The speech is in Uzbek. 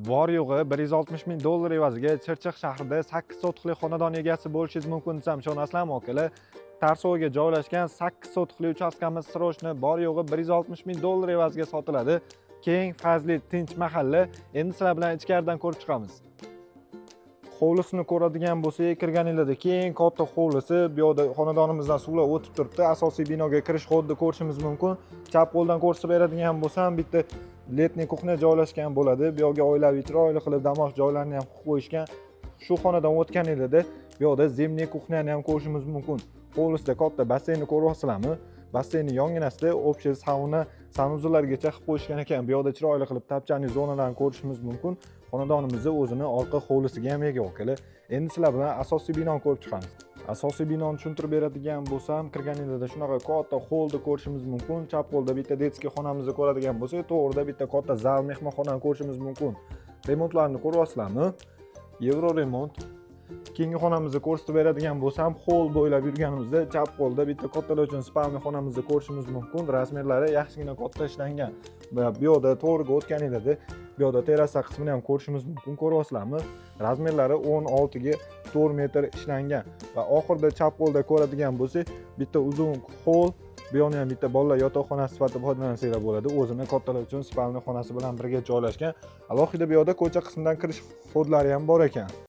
Bor yo'g'i 160 ming dollar evaziga Chirchiq shahrida 8 sotixli xonadon egasi bo'lishingiz mumkin desam ishonasizlarmi akalar? Tarso'ga joylashgan 8 sotixli uchastkamiz srochni bor yo'g'i 160 ming dollar evaziga sotiladi. Keng, fazli, tinch mahalla. Endi sizlar bilan ichkaridan ko'rib chiqamiz. Hovlisini ko'radigan bo'lsak, kirganingizda keng, katta hovlisi, bu yerda xonadonimizdan suvlar o'tib turibdi. Asosiy binoga kirish xodini ko'rishimiz mumkin. Chap qo'ldan ko'rsatib beradigan bo'lsam, bitta letniy kuxnya joylashgan bo'ladi. Bu yerga oilaviy chiroyli qilib dam olish joylarini ham qilib qo'yishgan. Shu xonadan o'tganingizda bu yerda zimniy kuxnyani ham ko'rishimiz mumkin. Hovlisida katta basseynni ko'ryapsizlarmi? Basseynning yonginasida общий sauna, sanuzullargacha qilib qo'yishgan ekan. Bu yerda chiroyli qilib tapchani zonalarni ko'rishimiz mumkin. Xonadonimizni o'zini orqa hovlisiga ham ega akalar. Endi sizlar bilan asosiy binoni ko'rib chiqamiz. Asosiy binoni tushuntirib beradigan bo'lsam, kirganingizda shunaqa katta holni ko'rishimiz mumkin. Chap qo'lda bitta detskiy xonamizni ko'radigan bo'lsak, to'g'rida bitta katta zal mehmonxonani ko'rishimiz mumkin. Remontlarni ko'ryapsizlarmi? Yevro remont. Keyingi xonamizni ko'rsatib beradigan bo'lsam, hol bo'ylab yurganimizda chap qo'lda bitta kattaro'chin spalni xonamizni ko'rishimiz mumkin. Razmerlari yaxshigina katta ishlangan. Bu yerda to'g'riga o'tganingizda bu yerda terrasa qismini ham ko'rishimiz mumkin. Ko'ryapsizlarmi? Razmerlari 16 ga 4 metr ishlangan va oxirida chap qo'lda ko'radigan bo'lsak, bitta uzun hol, bu yerda ham bitta bolalar yotoqxonasi sifatida foydalansanglar bo'ladi. O'zini kattalar uchun spalni xonasi bilan birga joylashgan. Alohida bu yerda ko'cha qismidan kirish xodlari ham bor ekan.